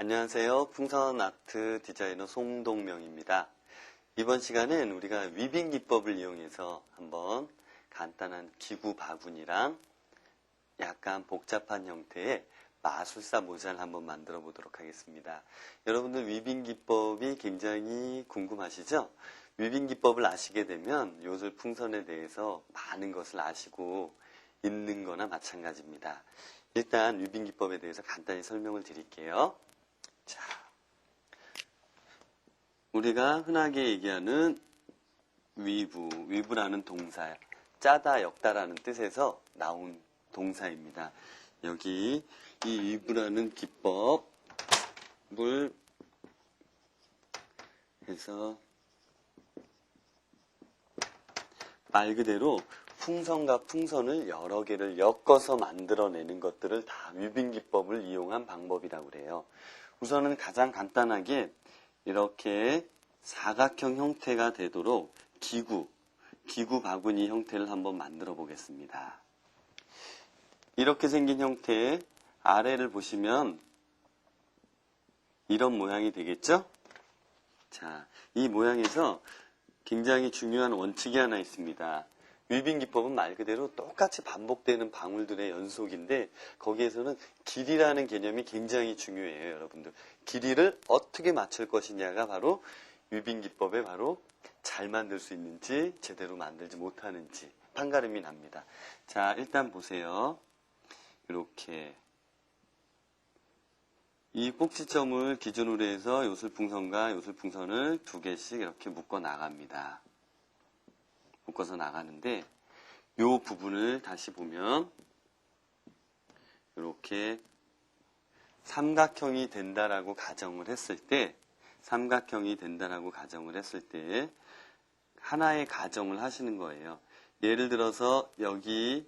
안녕하세요. 풍선 아트 디자이너 송동명입니다. 이번 시간엔 우리가 위빙 기법을 이용해서 한번 간단한 기구 바구니랑 약간 복잡한 형태의 마술사 모자를 한번 만들어 보도록 하겠습니다. 여러분들 위빙 기법이 굉장히 궁금하시죠? 위빙 기법을 아시게 되면 요술 풍선에 대해서 많은 것을 아시고 있는 거나 마찬가지입니다. 일단 위빙 기법에 대해서 간단히 설명을 드릴게요. 자, 우리가 흔하게 얘기하는 위브라는 동사, 짜다, 엮다라는 뜻에서 나온 동사입니다. 여기 이 위브라는 기법을 해서 말 그대로 풍선과 풍선을 여러 개를 엮어서 만들어내는 것들을 다 위빙 기법을 이용한 방법이라고 그래요. 우선은 가장 간단하게 이렇게 사각형 형태가 되도록 기구 바구니 형태를 한번 만들어 보겠습니다. 이렇게 생긴 형태의 아래를 보시면 이런 모양이 되겠죠? 자, 이 모양에서 굉장히 중요한 원칙이 하나 있습니다. 위빙 기법은 말 그대로 똑같이 반복되는 방울들의 연속인데 거기에서는 길이라는 개념이 굉장히 중요해요, 여러분들. 길이를 어떻게 맞출 것이냐가 바로 위빙 기법에 바로 잘 만들 수 있는지 제대로 만들지 못하는지 판가름이 납니다. 자, 일단 보세요. 이렇게 이 꼭지점을 기준으로 해서 요술풍선과 요술풍선을 두 개씩 이렇게 묶어 나갑니다. 묶어서 나가는데 이 부분을 다시 보면 이렇게 삼각형이 된다라고 가정을 했을 때 하나의 가정을 하시는 거예요. 예를 들어서 여기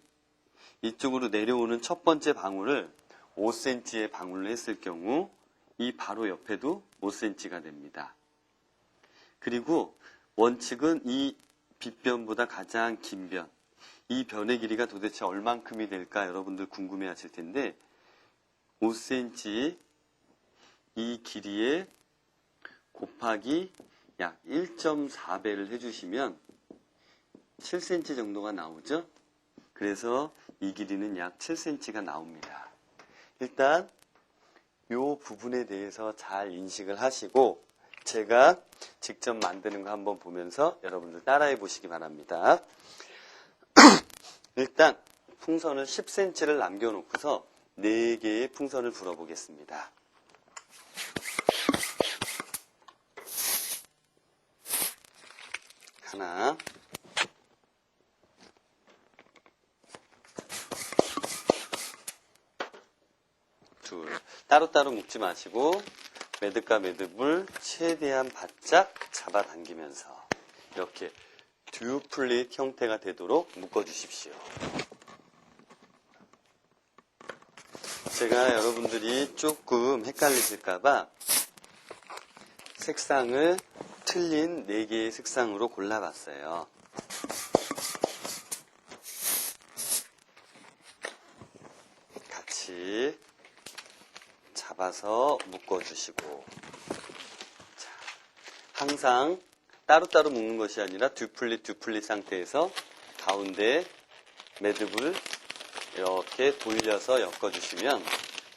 이쪽으로 내려오는 첫 번째 방울을 5cm의 방울을 했을 경우 이 바로 옆에도 5cm가 됩니다. 그리고 원칙은 이 빗변보다 가장 긴 변, 이 변의 길이가 도대체 얼만큼이 될까 여러분들 궁금해 하실 텐데 5cm 이 길이에 곱하기 약 1.4배를 해주시면 7cm 정도가 나오죠? 그래서 이 길이는 약 7cm가 나옵니다. 일단 이 부분에 대해서 잘 인식을 하시고 제가 직접 만드는 거 한번 보면서 여러분들 따라해 보시기 바랍니다. 일단 풍선을 10cm를 남겨놓고서 4개의 풍선을 불어보겠습니다. 하나, 둘, 따로따로 묶지 마시고 매듭과 매듭을 최대한 바짝 잡아당기면서 이렇게 듀플릿 형태가 되도록 묶어주십시오. 제가 여러분들이 조금 헷갈리실까봐 색상을 틀린 4개의 색상으로 골라봤어요. 같이 잡아서 묶어주시고 자, 항상 따로따로 묶는 것이 아니라 듀플릿 상태에서 가운데 매듭을 이렇게 돌려서 엮어주시면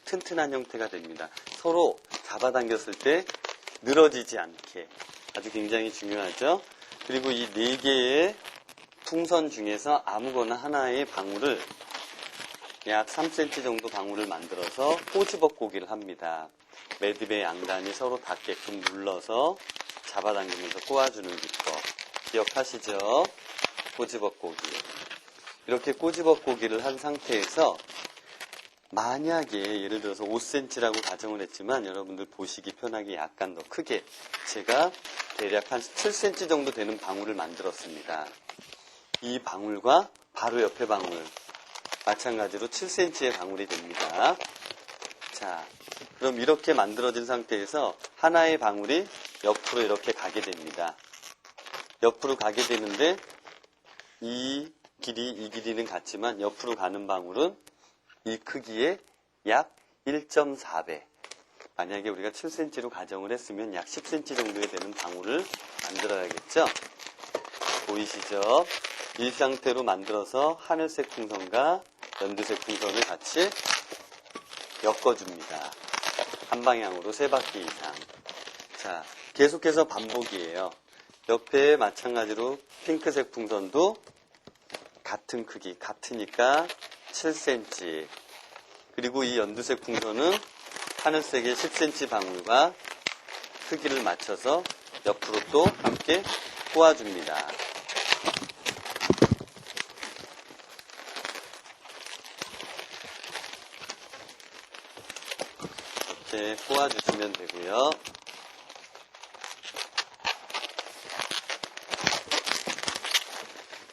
튼튼한 형태가 됩니다. 서로 잡아당겼을 때 늘어지지 않게 아주 굉장히 중요하죠. 그리고 이 4개의 풍선 중에서 아무거나 하나의 방울을 약 3cm 정도 방울을 만들어서 꼬집어꼬기를 합니다. 매듭의 양단이 서로 닿게끔 눌러서 잡아당기면서 꼬아주는 기법 기억하시죠? 꼬집어꼬기. 이렇게 꼬집어꼬기를 한 상태에서 만약에 예를 들어서 5cm라고 가정을 했지만 여러분들 보시기 편하게 약간 더 크게 제가 대략 한 7cm 정도 되는 방울을 만들었습니다. 이 방울과 바로 옆에 방울 마찬가지로 7cm의 방울이 됩니다. 자, 그럼 이렇게 만들어진 상태에서 하나의 방울이 옆으로 이렇게 가게 됩니다. 옆으로 가게 되는데 이 길이는 같지만 옆으로 가는 방울은 이 크기의 약 1.4배. 만약에 우리가 7cm로 가정을 했으면 약 10cm 정도에 되는 방울을 만들어야겠죠? 보이시죠? 이 상태로 만들어서 하늘색 풍선과 연두색 풍선을 같이 엮어줍니다. 한 방향으로 3바퀴 이상. 자, 계속해서 반복이에요. 옆에 마찬가지로 핑크색 풍선도 같은 크기, 같으니까 7cm. 그리고 이 연두색 풍선은 하늘색의 10cm 방울과 크기를 맞춰서 옆으로 또 함께 꼬아줍니다. 이렇게 꼬아주시면 되고요.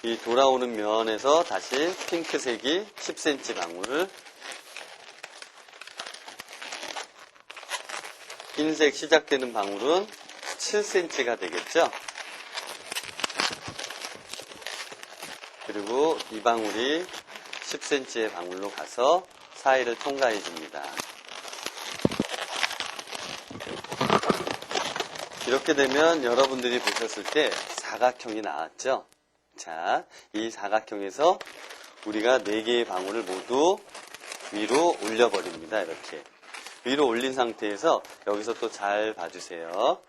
이 돌아오는 면에서 다시 핑크색이 10cm 방울을, 흰색 시작되는 방울은 7cm가 되겠죠? 그리고 이 방울이 10cm의 방울로 가서 사이를 통과해 줍니다. 이렇게 되면 여러분들이 보셨을 때 사각형이 나왔죠? 자, 이 사각형에서 우리가 4개의 방울을 모두 위로 올려버립니다. 이렇게. 위로 올린 상태에서 여기서 또 잘 봐주세요.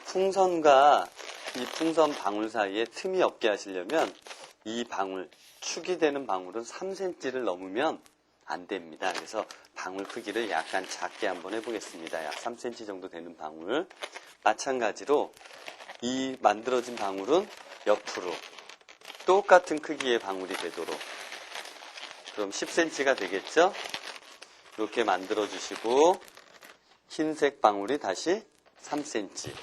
풍선과 이 풍선 방울 사이에 틈이 없게 하시려면 이 방울, 축이 되는 방울은 3cm를 넘으면 안 됩니다. 그래서 방울 크기를 약간 작게 한번 해보겠습니다. 약 3cm 정도 되는 방울. 마찬가지로 이 만들어진 방울은 옆으로 똑같은 크기의 방울이 되도록, 그럼 10cm가 되겠죠? 이렇게 만들어 주시고 흰색 방울이 다시 3cm.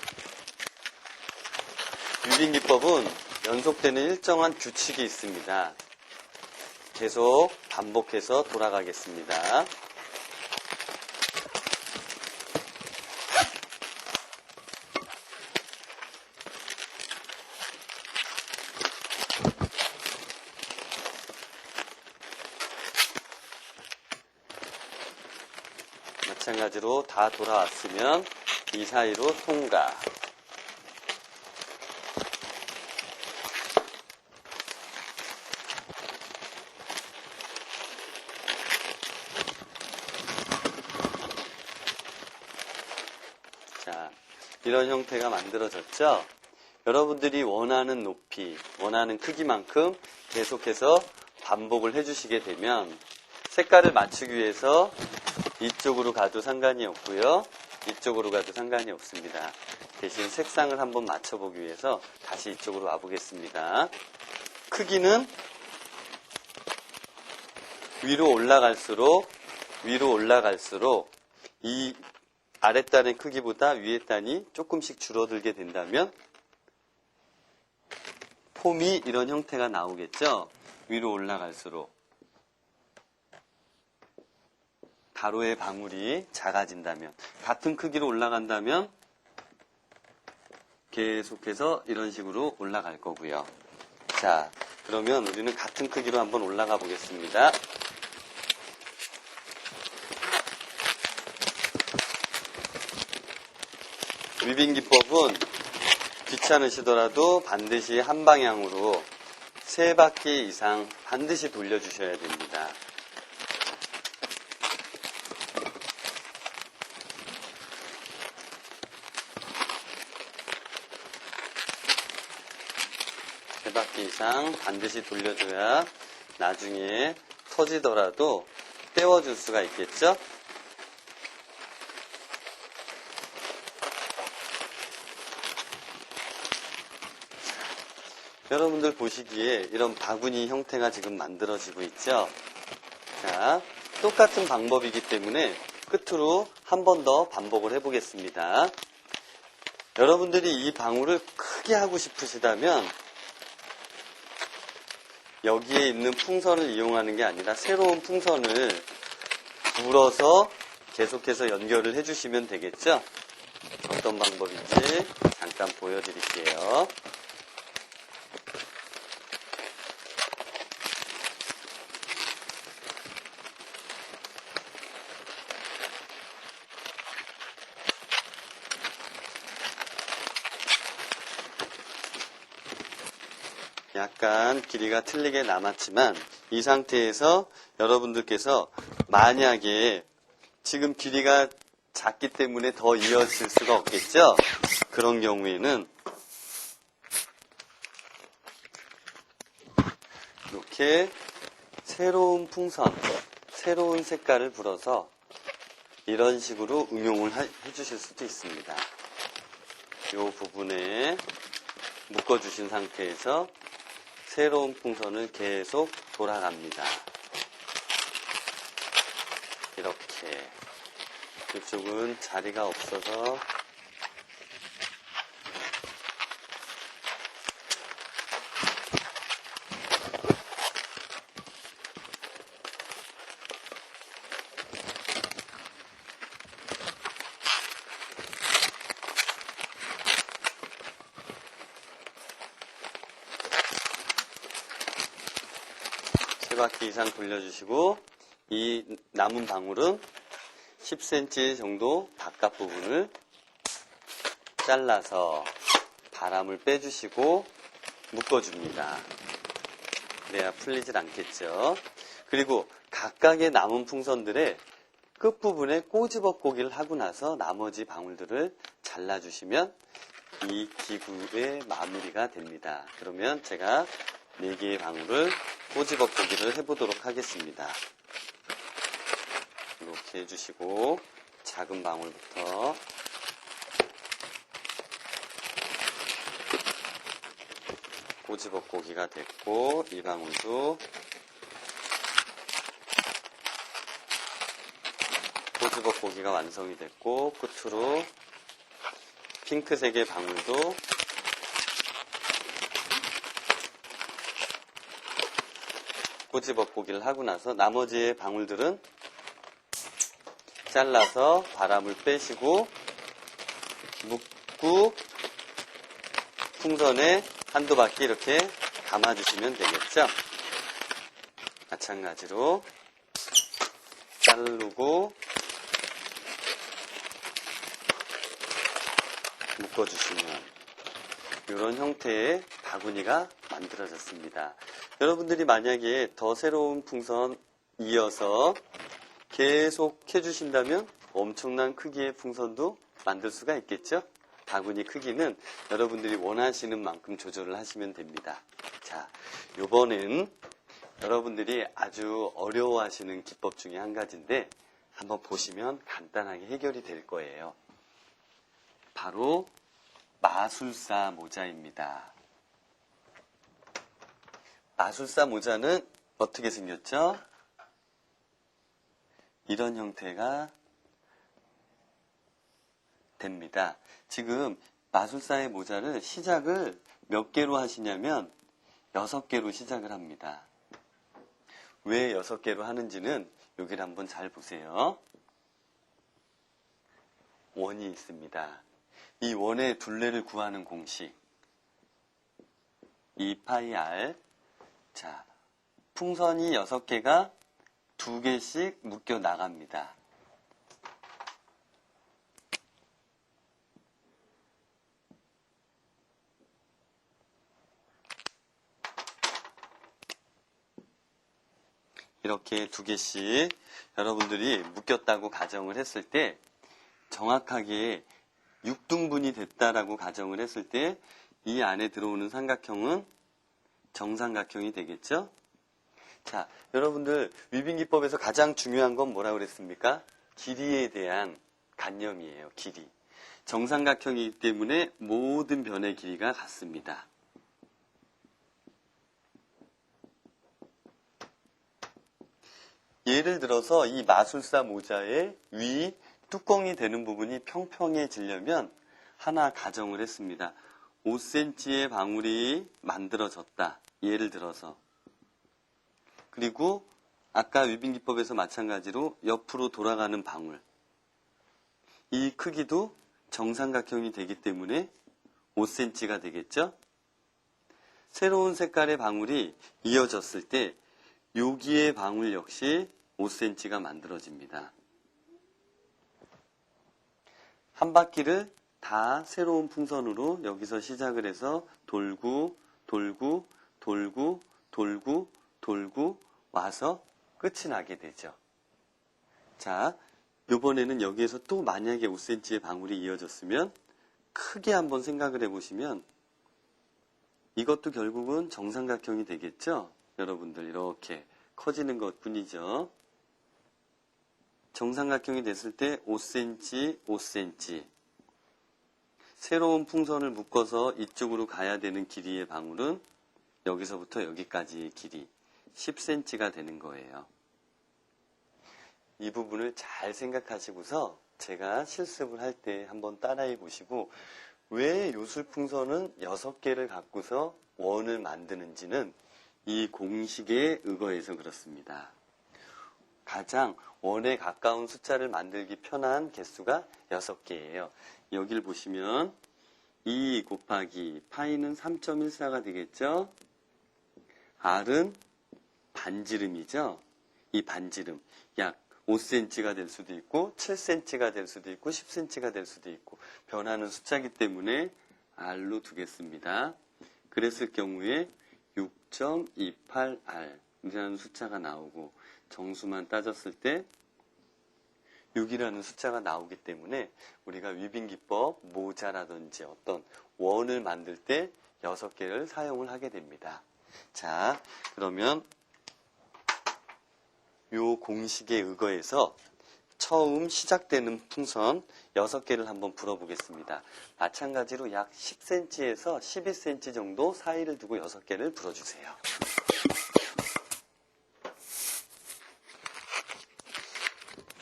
유빈 기법은 연속되는 일정한 규칙이 있습니다. 계속 반복해서 돌아가겠습니다. 마찬가지로 다 돌아왔으면 이 사이로 통과. 자, 이런 형태가 만들어졌죠? 여러분들이 원하는 높이, 원하는 크기만큼 계속해서 반복을 해주시게 되면 색깔을 맞추기 위해서 이쪽으로 가도 상관이 없고요. 이쪽으로 가도 상관이 없습니다. 대신 색상을 한번 맞춰보기 위해서 다시 이쪽으로 와보겠습니다. 크기는 위로 올라갈수록 이 아랫단의 크기보다 위의 단이 조금씩 줄어들게 된다면 폼이 이런 형태가 나오겠죠? 위로 올라갈수록. 가로의 방울이 작아진다면, 같은 크기로 올라간다면 계속해서 이런 식으로 올라갈 거고요. 자, 그러면 우리는 같은 크기로 한번 올라가 보겠습니다. 위빙 기법은 귀찮으시더라도 반드시 한 방향으로 3바퀴 이상 반드시 돌려주셔야 됩니다. 바퀴 이상 반드시 돌려줘야 나중에 터지더라도 떼워줄 수가 있겠죠? 여러분들 보시기에 이런 바구니 형태가 지금 만들어지고 있죠? 자, 똑같은 방법이기 때문에 끝으로 한 번 더 반복을 해보겠습니다. 여러분들이 이 방울을 크게 하고 싶으시다면 여기에 있는 풍선을 이용하는 게 아니라 새로운 풍선을 불어서 계속해서 연결을 해주시면 되겠죠? 어떤 방법인지 잠깐 보여드릴게요. 약간 길이가 틀리게 남았지만 이 상태에서 여러분들께서 만약에 지금 길이가 작기 때문에 더 이어질 수가 없겠죠? 그런 경우에는 이렇게 새로운 풍선, 새로운 색깔을 불어서 이런 식으로 응용을 해주실 수도 있습니다. 이 부분에 묶어주신 상태에서 새로운 풍선을 계속 돌아갑니다. 이렇게. 이쪽은 자리가 없어서 세 바퀴 이상 돌려주시고 이 남은 방울은 10cm 정도 바깥 부분을 잘라서 바람을 빼주시고 묶어줍니다. 그래야 풀리질 않겠죠. 그리고 각각의 남은 풍선들의 끝부분에 꼬집어꼬기를 하고 나서 나머지 방울들을 잘라주시면 이 기구의 마무리가 됩니다. 그러면 제가 4개의 방울을 꼬집어꼬기를 해보도록 하겠습니다. 이렇게 해주시고 작은 방울부터 꼬집어꼬기가 됐고 이 방울도 꼬집어꼬기가 완성이 됐고 끝으로 핑크색의 방울도 꼬집어꼬기를 하고 나서 나머지의 방울들은 잘라서 바람을 빼시고 묶고 풍선에 한두 바퀴 이렇게 감아주시면 되겠죠. 마찬가지로 자르고 묶어주시면 이런 형태의 바구니가 만들어졌습니다. 여러분들이 만약에 더 새로운 풍선 이어서 계속 해주신다면 엄청난 크기의 풍선도 만들 수가 있겠죠? 바구니 크기는 여러분들이 원하시는 만큼 조절을 하시면 됩니다. 자, 요번엔 여러분들이 아주 어려워하시는 기법 중에 한 가지인데 한번 보시면 간단하게 해결이 될 거예요. 바로 마술사 모자입니다. 마술사 모자는 어떻게 생겼죠? 이런 형태가 됩니다. 지금 마술사의 모자를 시작을 몇 개로 하시냐면 6개로 시작을 합니다. 왜 6개로 하는지는 여기를 한번 잘 보세요. 원이 있습니다. 이 원의 둘레를 구하는 공식 2πr. 자, 풍선이 6개가 2개씩 묶여 나갑니다. 이렇게 2개씩 여러분들이 묶였다고 가정을 했을 때 정확하게 6등분이 됐다라고 가정을 했을 때 이 안에 들어오는 삼각형은 정삼각형이 되겠죠? 자, 여러분들 위빙기법에서 가장 중요한 건 뭐라고 그랬습니까? 길이에 대한 관념이에요. 길이. 정삼각형이기 때문에 모든 변의 길이가 같습니다. 예를 들어서 이 마술사 모자의 위 뚜껑이 되는 부분이 평평해지려면 하나 가정을 했습니다. 5cm의 방울이 만들어졌다. 예를 들어서. 그리고 아까 위빙기법에서 마찬가지로 옆으로 돌아가는 방울. 이 크기도 정삼각형이 되기 때문에 5cm가 되겠죠? 새로운 색깔의 방울이 이어졌을 때 여기의 방울 역시 5cm가 만들어집니다. 한 바퀴를 다 새로운 풍선으로 여기서 시작을 해서 돌고 돌고 돌고 돌고 와서 끝이 나게 되죠. 자, 요번에는 여기에서 또 만약에 5cm의 방울이 이어졌으면 크게 한번 생각을 해보시면 이것도 결국은 정삼각형이 되겠죠? 여러분들 이렇게 커지는 것 뿐이죠. 정삼각형이 됐을 때 5cm, 5cm 새로운 풍선을 묶어서 이쪽으로 가야 되는 길이의 방울은 여기서부터 여기까지의 길이 10cm가 되는 거예요. 이 부분을 잘 생각하시고서 제가 실습을 할 때 한번 따라해 보시고 왜 요술풍선은 6개를 갖고서 원을 만드는지는 이 공식에 의거해서 그렇습니다. 가장 원에 가까운 숫자를 만들기 편한 개수가 6개예요. 여길 보시면 2 곱하기 파이는 3.14가 되겠죠? R은 반지름이죠? 이 반지름 약 5cm가 될 수도 있고 7cm가 될 수도 있고 10cm가 될 수도 있고 변하는 숫자이기 때문에 R로 두겠습니다. 그랬을 경우에 6.28R 이라는 숫자가 나오고 정수만 따졌을 때 6이라는 숫자가 나오기 때문에 우리가 위빙기법 모자라든지 어떤 원을 만들 때 6개를 사용을 하게 됩니다. 자, 그러면 요 공식에 의거해서 처음 시작되는 풍선 6개를 한번 불어보겠습니다. 마찬가지로 약 10cm에서 12cm 정도 사이를 두고 6개를 불어주세요.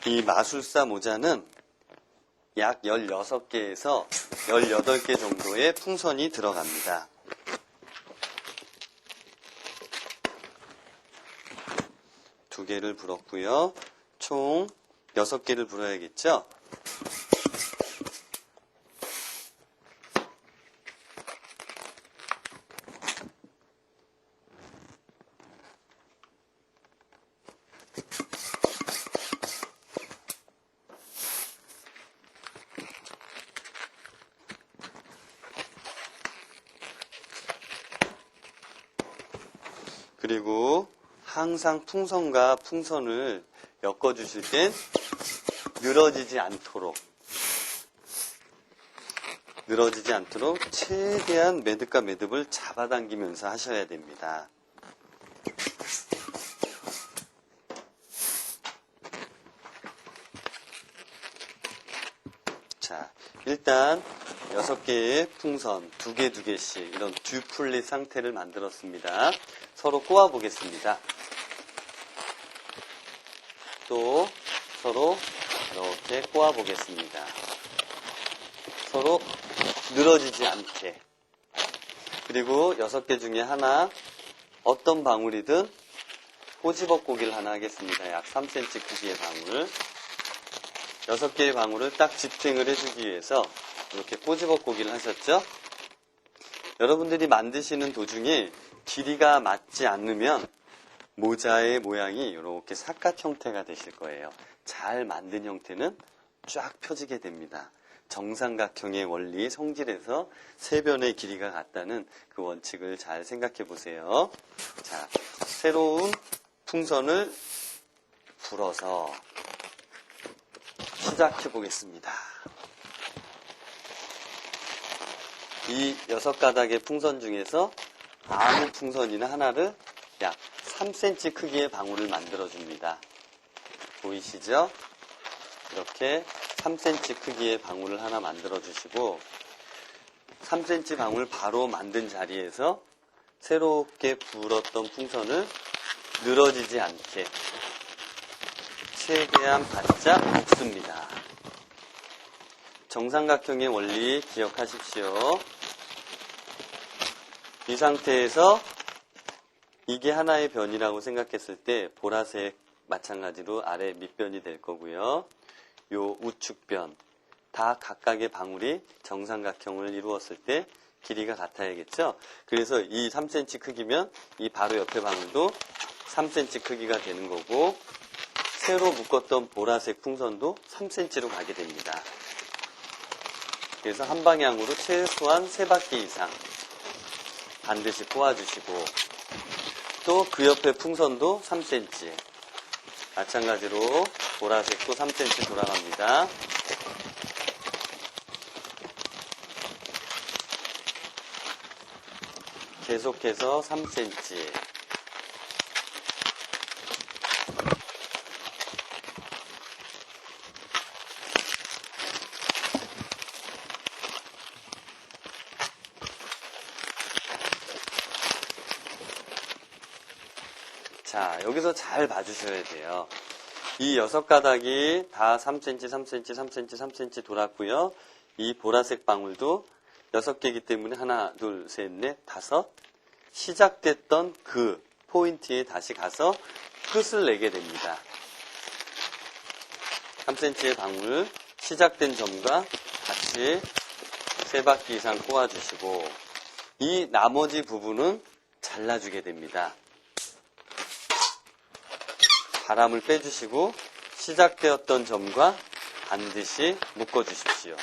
이 마술사 모자는 약 16개에서 18개 정도의 풍선이 들어갑니다. 두 개를 불었고요. 총 6개를 불어야겠죠? 그리고 항상 풍선과 풍선을 엮어주실 땐 늘어지지 않도록 최대한 매듭과 매듭을 잡아당기면서 하셔야 됩니다. 자, 일단 6개의 풍선 2개 2개씩 이런 듀플릿 상태를 만들었습니다. 서로 꼬아 보겠습니다. 또 서로 이렇게 꼬아 보겠습니다. 서로 늘어지지 않게. 그리고 6개 중에 하나 어떤 방울이든 꼬집어꼬기를 하나 하겠습니다. 약 3cm 크기의 방울. 6개의 방울을 딱 집행을 해주기 위해서 이렇게 꼬집어꼬기를 하셨죠? 여러분들이 만드시는 도중에 길이가 맞지 않으면 모자의 모양이 이렇게 사각 형태가 되실 거예요. 잘 만든 형태는 쫙 펴지게 됩니다. 정삼각형의 원리 성질에서 세 변의 길이가 같다는 그 원칙을 잘 생각해 보세요. 자, 새로운 풍선을 불어서 시작해 보겠습니다. 이 6가닥의 풍선 중에서 아무 풍선이나 하나를 약 3cm 크기의 방울을 만들어 줍니다. 보이시죠? 이렇게 3cm 크기의 방울을 하나 만들어 주시고 3cm 방울 바로 만든 자리에서 새롭게 불었던 풍선을 늘어지지 않게 최대한 바짝 묶습니다. 정삼각형의 원리 기억하십시오. 이 상태에서 이게 하나의 변이라고 생각했을 때 보라색 마찬가지로 아래 밑변이 될 거고요. 요 우측변 다 각각의 방울이 정삼각형을 이루었을 때 길이가 같아야겠죠. 그래서 이 3cm 크기면 이 바로 옆에 방울도 3cm 크기가 되는 거고 새로 묶었던 보라색 풍선도 3cm로 가게 됩니다. 그래서 한 방향으로 최소한 3바퀴 이상 반드시 꼬아주시고 또 그 옆에 풍선도 3cm. 마찬가지로 보라색도 3cm 돌아갑니다. 계속해서 3cm. 자, 여기서 잘 봐주셔야 돼요. 이 6가닥이 다 3cm, 3cm, 3cm, 3cm 돌았고요. 이 보라색 방울도 6개이기 때문에 하나, 둘, 셋, 넷, 다섯. 시작됐던 그 포인트에 다시 가서 끝을 내게 됩니다. 3cm의 방울 시작된 점과 같이 3바퀴 이상 꼬아주시고 이 나머지 부분은 잘라주게 됩니다. 바람을 빼주시고 시작되었던 점과 반드시 묶어주십시오.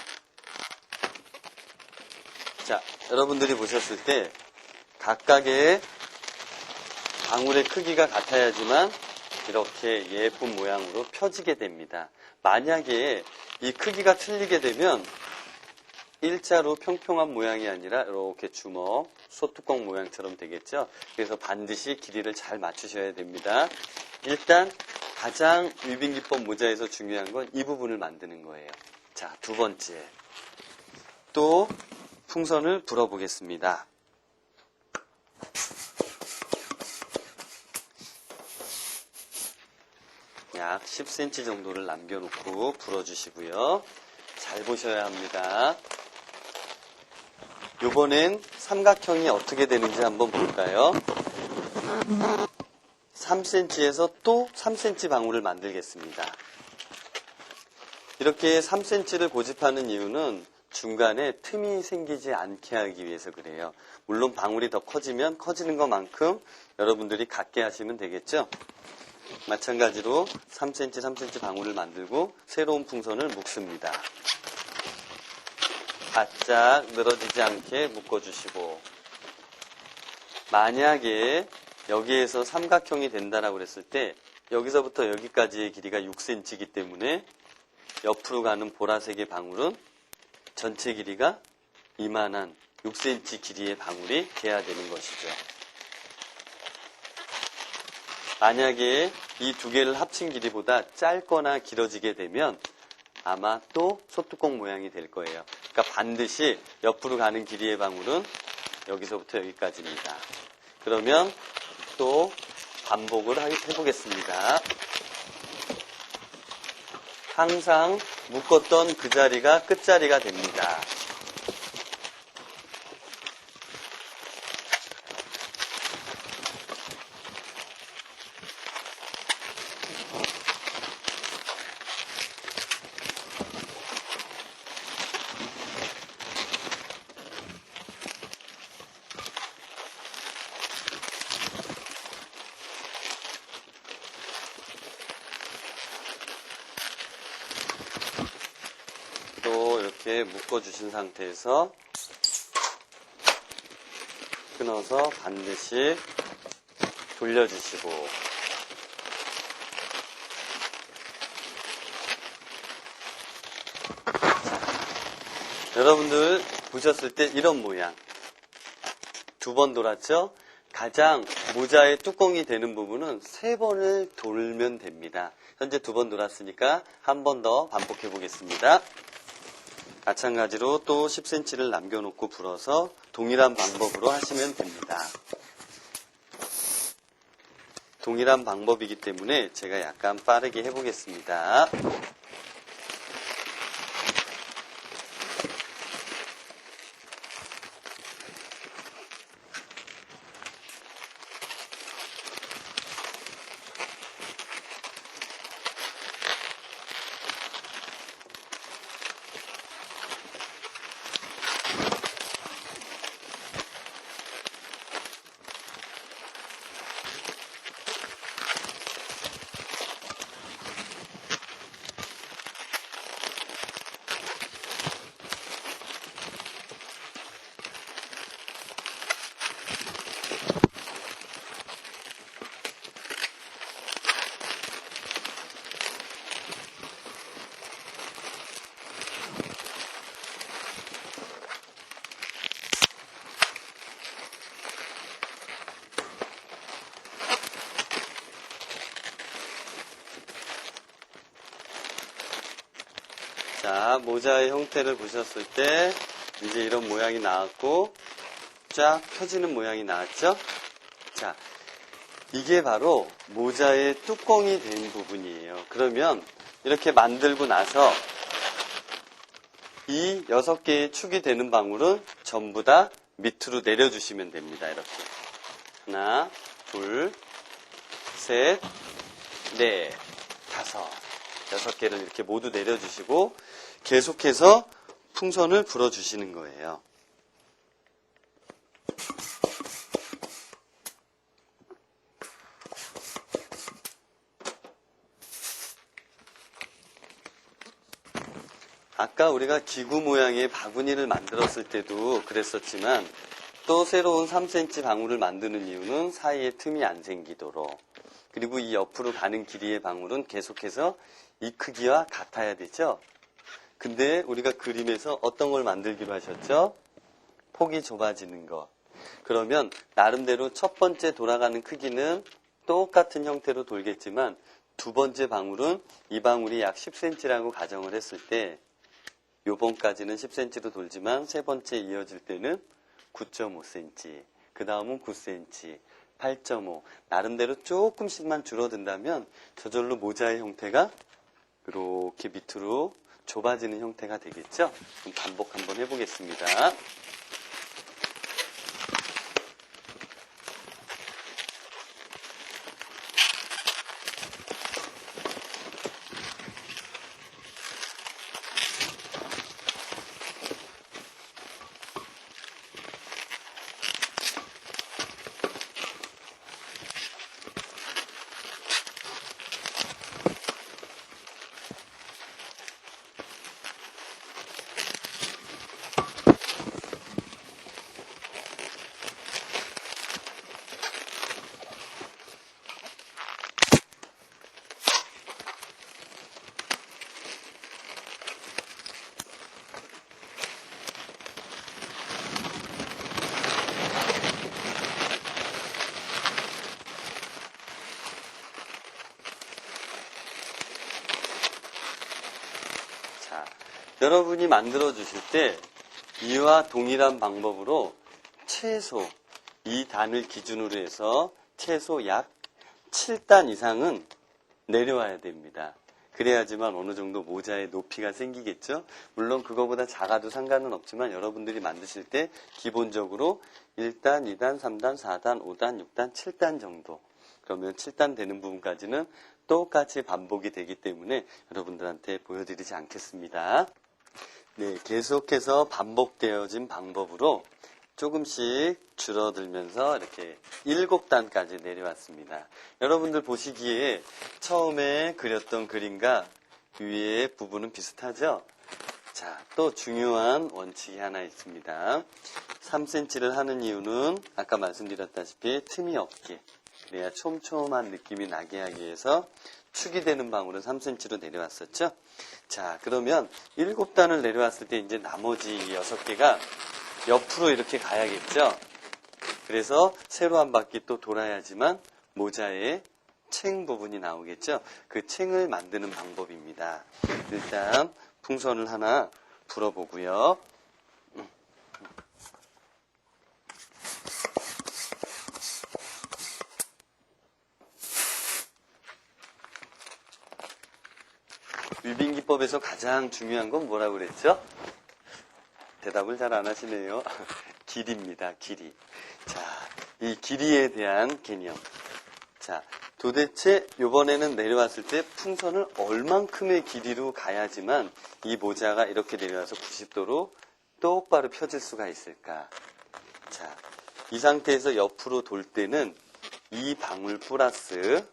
자, 여러분들이 보셨을 때 각각의 방울의 크기가 같아야지만 이렇게 예쁜 모양으로 펴지게 됩니다. 만약에 이 크기가 틀리게 되면 일자로 평평한 모양이 아니라 이렇게 주먹, 소뚜껑 모양처럼 되겠죠. 그래서 반드시 길이를 잘 맞추셔야 됩니다. 일단 가장 위빙기법 모자에서 중요한 건 이 부분을 만드는 거예요. 자, 두 번째. 또 풍선을 불어보겠습니다. 약 10cm 정도를 남겨놓고 불어주시고요. 잘 보셔야 합니다. 이번엔 삼각형이 어떻게 되는지 한번 볼까요? 3cm에서 또 3cm 방울을 만들겠습니다. 이렇게 3cm를 고집하는 이유는 중간에 틈이 생기지 않게 하기 위해서 그래요. 물론 방울이 더 커지면 커지는 것만큼 여러분들이 갖게 하시면 되겠죠? 마찬가지로 3cm, 3cm 방울을 만들고 새로운 풍선을 묶습니다. 바짝 늘어지지 않게 묶어주시고 만약에 여기에서 삼각형이 된다라고 그랬을 때 여기서부터 여기까지의 길이가 6cm이기 때문에 옆으로 가는 보라색의 방울은 전체 길이가 이만한 6cm 길이의 방울이 돼야 되는 것이죠. 만약에 이 두 개를 합친 길이보다 짧거나 길어지게 되면 아마 또 소뚜껑 모양이 될 거예요. 그러니까 반드시 옆으로 가는 길이의 방울은 여기서부터 여기까지입니다. 그러면 또 반복을 해보겠습니다. 항상 묶었던 그 자리가 끝자리가 됩니다. 이렇게 묶어주신 상태에서 끊어서 반드시 돌려주시고 자, 여러분들 보셨을 때 이런 모양 2번 돌았죠? 가장 모자의 뚜껑이 되는 부분은 3번을 돌면 됩니다. 현재 2번 돌았으니까 한 번 더 반복해 보겠습니다. 마찬가지로 또 10cm를 남겨놓고 불어서 동일한 방법으로 하시면 됩니다. 동일한 방법이기 때문에 제가 약간 빠르게 해보겠습니다. 자, 모자의 형태를 보셨을 때 이제 이런 모양이 나왔고 쫙 펴지는 모양이 나왔죠? 자, 이게 바로 모자의 뚜껑이 된 부분이에요. 그러면 이렇게 만들고 나서 이 6개의 축이 되는 방울은 전부 다 밑으로 내려주시면 됩니다. 이렇게. 하나, 둘, 셋, 넷, 다섯, 6개를 이렇게 모두 내려주시고 계속해서 풍선을 불어주시는 거예요. 아까 우리가 기구 모양의 바구니를 만들었을 때도 그랬었지만 또 새로운 3cm 방울을 만드는 이유는 사이에 틈이 안 생기도록, 그리고 이 옆으로 가는 길이의 방울은 계속해서 이 크기와 같아야 되죠. 근데 우리가 그림에서 어떤 걸 만들기로 하셨죠? 폭이 좁아지는 것. 그러면 나름대로 첫 번째 돌아가는 크기는 똑같은 형태로 돌겠지만 두 번째 방울은 이 방울이 약 10cm라고 가정을 했을 때 요번까지는 10cm로 돌지만 세 번째 이어질 때는 9.5cm, 그 다음은 9cm, 8.5, 나름대로 조금씩만 줄어든다면 저절로 모자의 형태가 이렇게 밑으로 좁아지는 형태가 되겠죠? 그럼 반복 한번 해보겠습니다. 자, 여러분이 만들어 주실 때 이와 동일한 방법으로 최소 2단을 기준으로 해서 최소 약 7단 이상은 내려와야 됩니다. 그래야지만 어느 정도 모자의 높이가 생기겠죠? 물론 그거보다 작아도 상관은 없지만 여러분들이 만드실 때 기본적으로 1단, 2단, 3단, 4단, 5단, 6단, 7단 정도. 그러면 7단 되는 부분까지는 똑같이 반복이 되기 때문에 여러분들한테 보여드리지 않겠습니다. 네, 계속해서 반복되어진 방법으로 조금씩 줄어들면서 이렇게 7단까지 내려왔습니다. 여러분들 보시기에 처음에 그렸던 그림과 위의 부분은 비슷하죠? 자, 또 중요한 원칙이 하나 있습니다. 3cm를 하는 이유는 아까 말씀드렸다시피 틈이 없게, 그래야 촘촘한 느낌이 나게 하기 위해서 축이 되는 방울은 3cm로 내려왔었죠. 자, 그러면 7단을 내려왔을 때 이제 나머지 6개가 옆으로 이렇게 가야겠죠. 그래서 세로 한 바퀴 또 돌아야지만 모자에 챙 부분이 나오겠죠. 그 챙을 만드는 방법입니다. 일단 풍선을 하나 불어보고요. 윌빙기법에서 가장 중요한 건 뭐라고 그랬죠? 대답을 잘 안 하시네요. 길이입니다. 길이. 자, 이 길이에 대한 개념. 자, 도대체 이번에는 내려왔을 때 풍선을 얼만큼의 길이로 가야지만 이 모자가 이렇게 내려와서 90도로 똑바로 펴질 수가 있을까? 자, 이 상태에서 옆으로 돌 때는 이 방울 플러스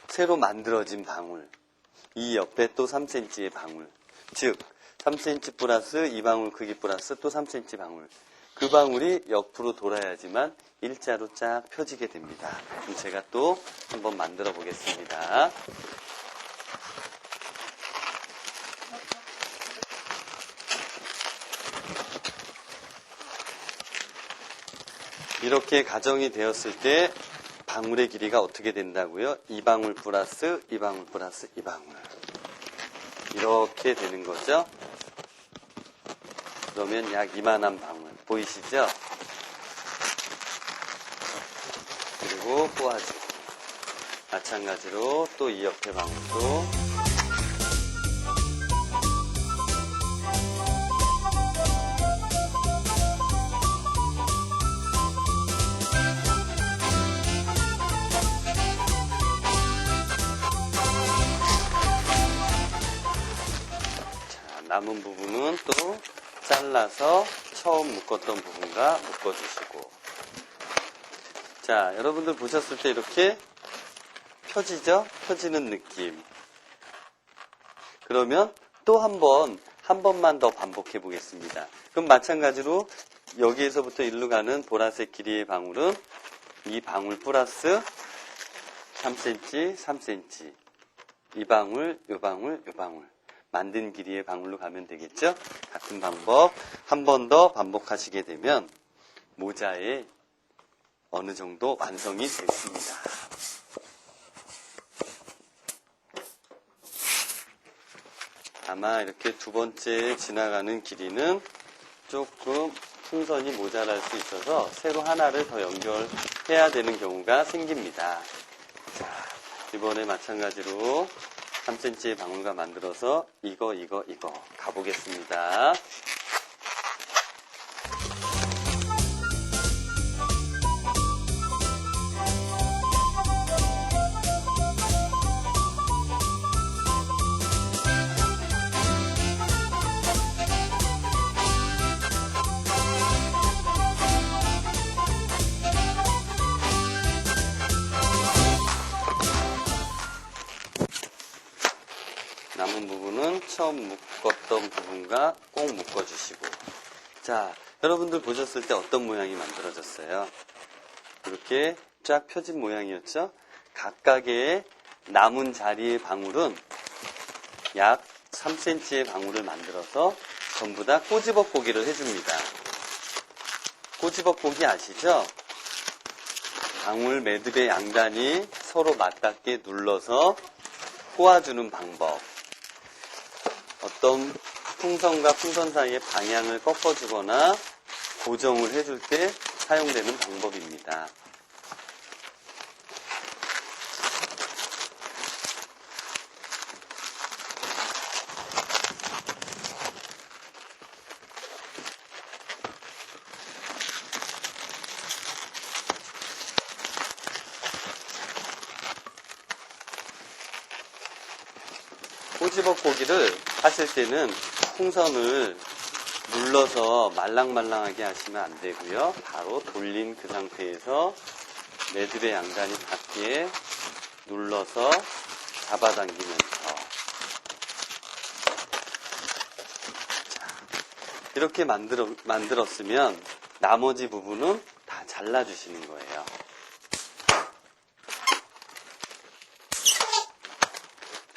새로 만들어진 방울, 이 옆에 또 3cm의 방울, 즉 3cm 플러스 이 방울 크기 플러스 또 3cm 방울, 그 방울이 옆으로 돌아야지만 일자로 쫙 펴지게 됩니다. 그럼 제가 또 한번 만들어 보겠습니다. 이렇게 가정이 되었을 때 방울의 길이가 어떻게 된다고요? 2방울 플러스 2방울 플러스 2방울. 이렇게 되는 거죠. 그러면 약 이만한 방울. 보이시죠? 그리고 꼬아주고. 마찬가지로 또 이 옆에 방울도 남은 부분은 또 잘라서 처음 묶었던 부분과 묶어주시고. 자, 여러분들 보셨을 때 이렇게 펴지죠? 펴지는 느낌. 그러면 또 한 번만 더 반복해 보겠습니다. 그럼 마찬가지로 여기에서부터 일로 가는 보라색 길이의 방울은 이 방울 플러스 3cm, 3cm. 이 방울, 요 방울, 요 방울. 만든 길이의 방울로 가면 되겠죠? 같은 방법 한 번 더 반복하시게 되면 모자에 어느 정도 완성이 됐습니다. 아마 이렇게 두 번째 지나가는 길이는 조금 풍선이 모자랄 수 있어서 새로 하나를 더 연결해야 되는 경우가 생깁니다. 자, 이번에 마찬가지로 3cm의 방울과 만들어서 이거 가보겠습니다. 남은 부분은 처음 묶었던 부분과 꼭 묶어주시고. 자, 여러분들 보셨을 때 어떤 모양이 만들어졌어요? 이렇게 쫙 펴진 모양이었죠? 각각의 남은 자리의 방울은 약 3cm의 방울을 만들어서 전부 다 꼬집어꼬기를 해줍니다. 꼬집어꼬기 아시죠? 방울 매듭의 양단이 서로 맞닿게 눌러서 꼬아주는 방법. 어떤 풍선과 풍선 사이의 방향을 꺾어주거나 고정을 해줄 때 사용되는 방법입니다. 꼬집어꼬기를 하실 때는 풍선을 눌러서 말랑말랑하게 하시면 안 되고요. 바로 돌린 그 상태에서 매듭의 양단이 닿게 눌러서 잡아당기면서. 자, 이렇게 만들었으면 나머지 부분은 다 잘라주시는 거예요.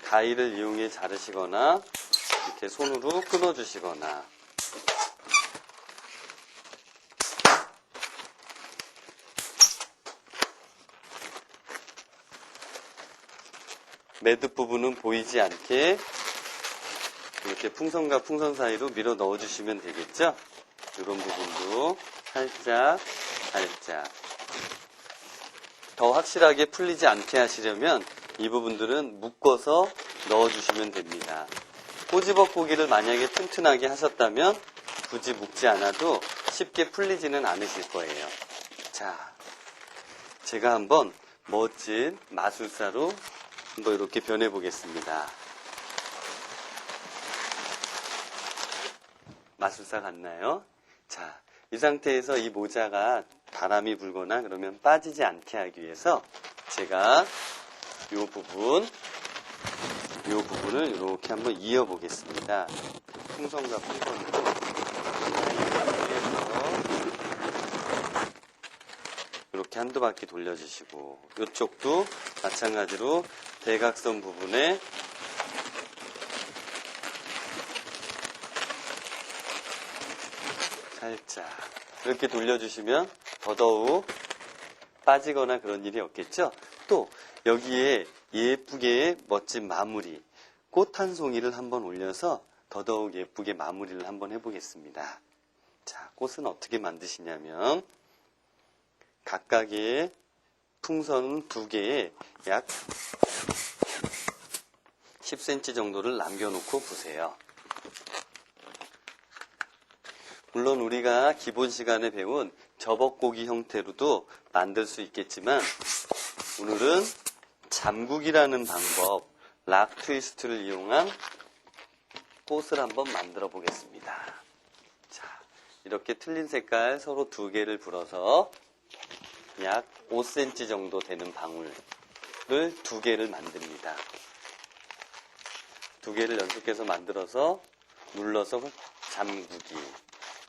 가위를 이용해 자르시거나 이렇게 손으로 끊어주시거나. 매듭 부분은 보이지 않게 이렇게 풍선과 풍선 사이로 밀어 넣어주시면 되겠죠? 이런 부분도 살짝 더 확실하게 풀리지 않게 하시려면 이 부분들은 묶어서 넣어주시면 됩니다. 꼬집어꼬기를 만약에 튼튼하게 하셨다면 굳이 묶지 않아도 쉽게 풀리지는 않으실 거예요. 자, 제가 한번 멋진 마술사로 한번 이렇게 변해보겠습니다. 마술사 같나요? 자, 이 상태에서 이 모자가 바람이 불거나 그러면 빠지지 않게 하기 위해서 제가 이 부분을 이렇게 한번 이어보겠습니다. 풍선과 풍선으로 이렇게 한두 바퀴 돌려주시고, 이쪽도 마찬가지로 대각선 부분에 살짝 이렇게 돌려주시면 더더욱 빠지거나 그런 일이 없겠죠? 또 여기에 예쁘게 멋진 마무리, 꽃 한 송이를 한번 올려서 더더욱 예쁘게 마무리를 한번 해보겠습니다. 자, 꽃은 어떻게 만드시냐면 각각의 풍선 2개에 약 10cm 정도를 남겨놓고 부세요. 물론 우리가 기본 시간에 배운 저벅고기 형태로도 만들 수 있겠지만 오늘은 잠국이라는 방법, 락 트위스트를 이용한 꽃을 한번 만들어 보겠습니다. 자, 이렇게 틀린 색깔 서로 2개를 불어서 약 5cm 정도 되는 방울을 2개를 만듭니다. 2개를 연속해서 만들어서 눌러서 잠국이.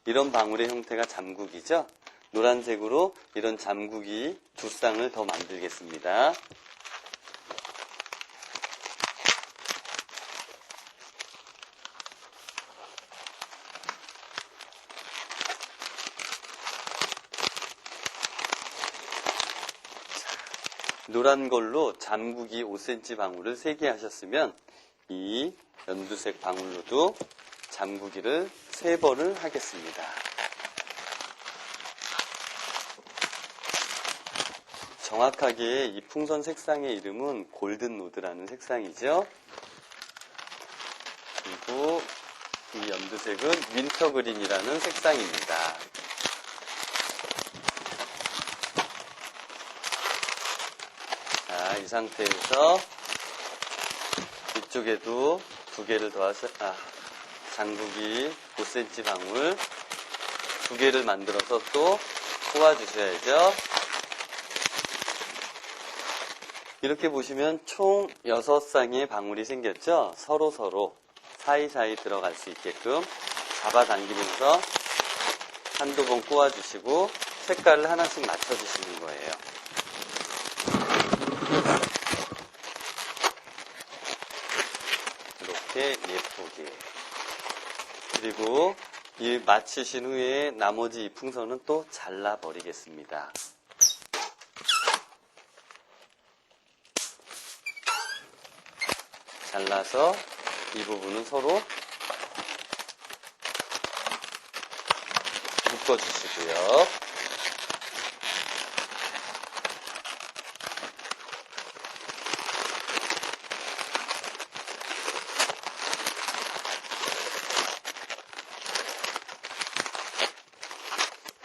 이런 방울의 형태가 잠국이죠? 노란색으로 이런 잠국이 2쌍을 더 만들겠습니다. 노란 걸로 잠국이 5cm 방울을 3개 하셨으면 이 연두색 방울로도 잠구기를 3번을 하겠습니다. 정확하게 이 풍선 색상의 이름은 골든 노드라는 색상이죠. 그리고 이 연두색은 윈터 그린이라는 색상입니다. 자, 이 상태에서 이쪽에도 2개를 더하셔, 잠구기 5cm 방울 2개를 만들어서 또 꼬아주셔야죠. 이렇게 보시면 총 6쌍의 방울이 생겼죠? 서로 사이사이 들어갈 수 있게끔 잡아당기면서 한두 번 꼬아주시고 색깔을 하나씩 맞춰주시는 거예요. 이렇게 예쁘게. 그리고 이 마치신 후에 나머지 이 풍선은 또 잘라버리겠습니다. 잘라서 이 부분은 서로 묶어주시고요.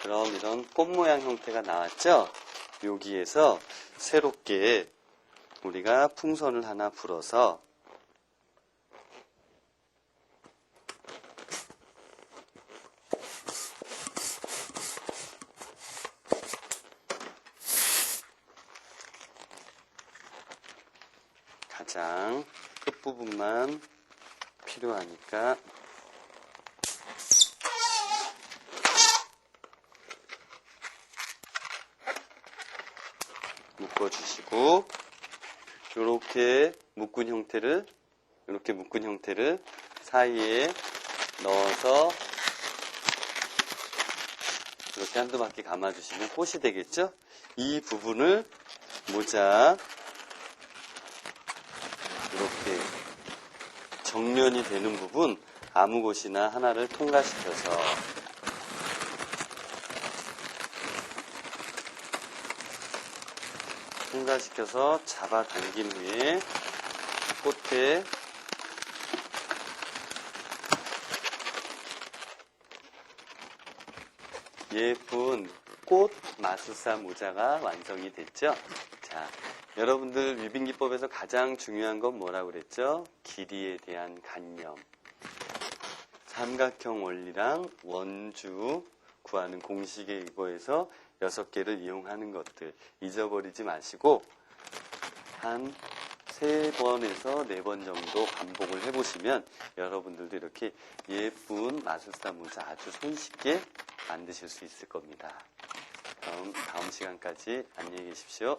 그럼 이런 꽃 모양 형태가 나왔죠? 여기에서 새롭게 우리가 풍선을 하나 불어서 가장 끝부분만 필요하니까 묶어주시고 이렇게 묶은 형태를 사이에 넣어서 이렇게 한두 바퀴 감아주시면 꽃이 되겠죠? 이 부분을 모자 이렇게 정면이 되는 부분 아무 곳이나 하나를 통과시켜서 잡아당긴 후에 꽃에 예쁜 꽃 마술사 모자가 완성이 됐죠? 자, 여러분들 위빙기법에서 가장 중요한 건 뭐라고 그랬죠? 길이에 대한 관념. 삼각형 원리랑 원주 구하는 공식에 이거에서 6개를 이용하는 것들 잊어버리지 마시고 한 3번에서 4번 정도 반복을 해보시면 여러분들도 이렇게 예쁜 마술사 모자 아주 손쉽게 만드실 수 있을 겁니다. 그럼 다음 시간까지 안녕히 계십시오.